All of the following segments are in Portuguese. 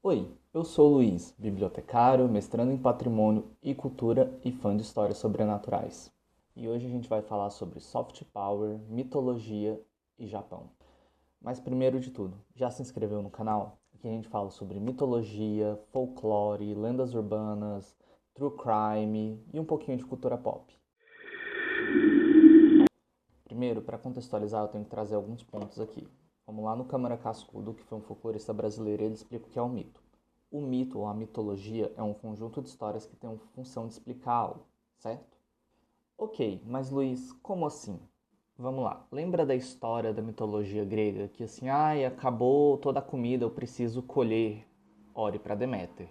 Oi, eu sou o Luiz, bibliotecário, mestrando em Patrimônio e Cultura e fã de histórias sobrenaturais. E hoje a gente vai falar sobre soft power, mitologia e Japão. Mas primeiro de tudo, já se inscreveu no canal? Aqui a gente fala sobre mitologia, folclore, lendas urbanas, true crime e um pouquinho de cultura pop. Primeiro, para contextualizar, eu tenho que trazer alguns pontos aqui. Vamos lá no Câmara Cascudo, que foi um folclorista brasileiro, e ele explica o que é o mito. O mito ou a mitologia é um conjunto de histórias que tem a função de explicar algo, certo? Ok, mas Luiz, como assim? Vamos lá. Lembra da história da mitologia grega que assim, ai, acabou toda a comida, eu preciso colher. Ore para Deméter.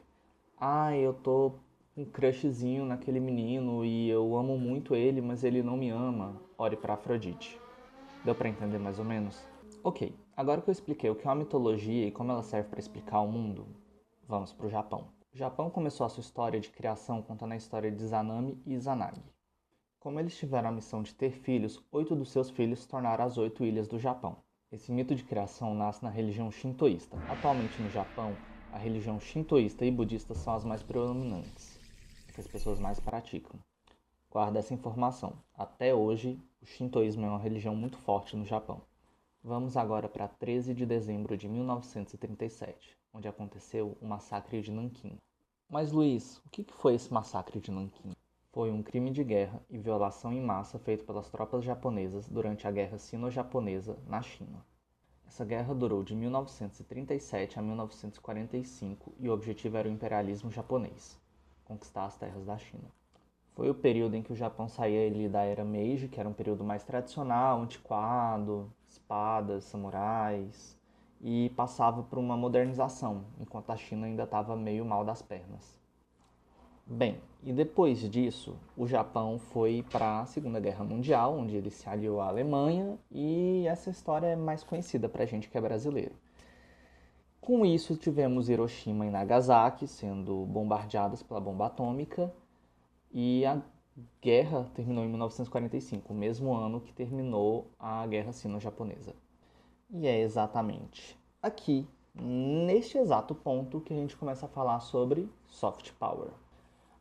Ai, eu tô com um crushzinho naquele menino e eu amo muito ele, mas ele não me ama. Ore para Afrodite. Deu para entender mais ou menos? Ok, agora que eu expliquei o que é uma mitologia e como ela serve para explicar o mundo, vamos para o Japão. O Japão começou a sua história de criação contando a história de Izanami e Izanagi. Como eles tiveram a missão de ter filhos, 8 dos seus filhos se tornaram as 8 ilhas do Japão. Esse mito de criação nasce na religião shintoísta. Atualmente no Japão, a religião shintoísta e budista são as mais predominantes, que as pessoas mais praticam. Guarda essa informação. Até hoje, o shintoísmo é uma religião muito forte no Japão. Vamos agora para 13 de dezembro de 1937, onde aconteceu o massacre de Nanquim. Mas Luiz, o que foi esse massacre de Nanquim? Foi um crime de guerra e violação em massa feito pelas tropas japonesas durante a Guerra Sino-Japonesa na China. Essa guerra durou de 1937 a 1945 e o objetivo era o imperialismo japonês, conquistar as terras da China. Foi o período em que o Japão saía ali da era Meiji, que era um período mais tradicional, antiquado, espadas, samurais, e passava por uma modernização, enquanto a China ainda estava meio mal das pernas. Bem, e depois disso, o Japão foi para a Segunda Guerra Mundial, onde ele se aliou à Alemanha, e essa história é mais conhecida para a gente que é brasileiro. Com isso, tivemos Hiroshima e Nagasaki sendo bombardeadas pela bomba atômica, e a guerra terminou em 1945, o mesmo ano que terminou a Guerra Sino-Japonesa. E é exatamente aqui, neste exato ponto, que a gente começa a falar sobre soft power.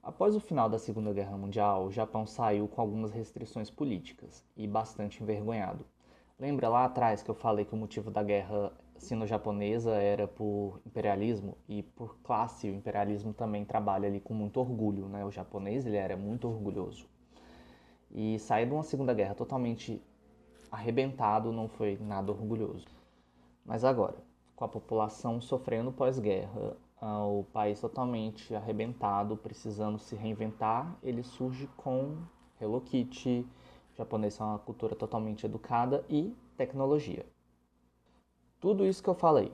Após o final da Segunda Guerra Mundial, o Japão saiu com algumas restrições políticas e bastante envergonhado. Lembra lá atrás que eu falei que o motivo da guerra sino-japonesa era por imperialismo e por classe? O imperialismo também trabalha ali com muito orgulho, né? O japonês ele era muito orgulhoso. E sair de uma Segunda Guerra totalmente arrebentado não foi nada orgulhoso. Mas agora, com a população sofrendo pós-guerra, o país totalmente arrebentado, precisando se reinventar, ele surge com Hello Kitty, o japonês é uma cultura totalmente educada e tecnologia. Tudo isso que eu falei,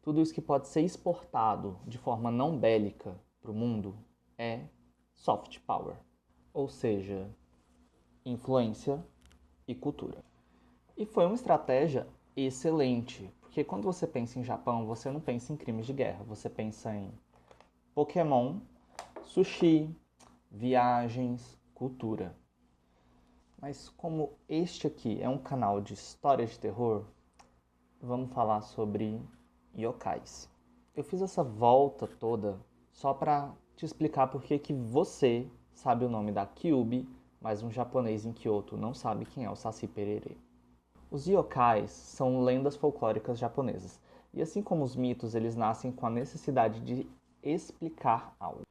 tudo isso que pode ser exportado de forma não bélica para o mundo é soft power, ou seja, influência e cultura. E foi uma estratégia excelente, porque quando você pensa em Japão, você não pensa em crimes de guerra, você pensa em Pokémon, sushi, viagens, cultura. Mas como este aqui é um canal de história de terror, vamos falar sobre yokais. Eu fiz essa volta toda só para te explicar por que você sabe o nome da Kyubi, mas um japonês em Kyoto não sabe quem é o Saci Pererê. Os yokais são lendas folclóricas japonesas, e assim como os mitos, eles nascem com a necessidade de explicar algo.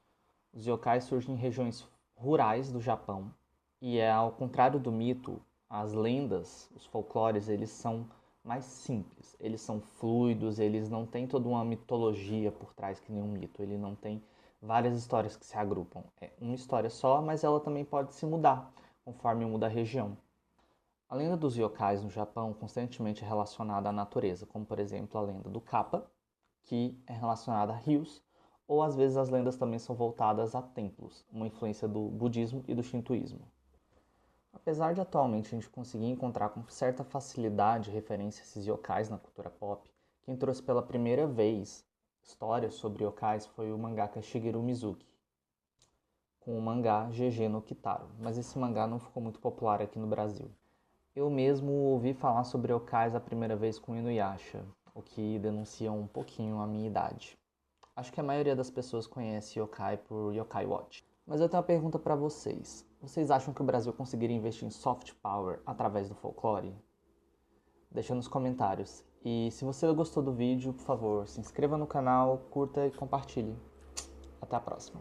Os yokais surgem em regiões rurais do Japão, e é ao contrário do mito, as lendas, os folclores, eles são mais simples, eles são fluidos, eles não têm toda uma mitologia por trás que nem um mito, ele não tem várias histórias que se agrupam. É uma história só, mas ela também pode se mudar conforme muda a região. A lenda dos yokais no Japão constantemente é relacionada à natureza, como por exemplo a lenda do Kappa, que é relacionada a rios, ou às vezes as lendas também são voltadas a templos, uma influência do budismo e do shintoísmo. Apesar de atualmente a gente conseguir encontrar com certa facilidade referência a esses yokais na cultura pop, quem trouxe pela primeira vez histórias sobre yokais foi o mangaka Shigeru Mizuki, com o mangá GG no Kitaro, mas esse mangá não ficou muito popular aqui no Brasil. Eu mesmo ouvi falar sobre yokais a primeira vez com Inuyasha, o que denuncia um pouquinho a minha idade. Acho que a maioria das pessoas conhece yokai por Yokai Watch. Mas eu tenho uma pergunta para vocês. Vocês acham que o Brasil conseguiria investir em soft power através do folclore? Deixa nos comentários. E se você gostou do vídeo, por favor, se inscreva no canal, curta e compartilhe. Até a próxima.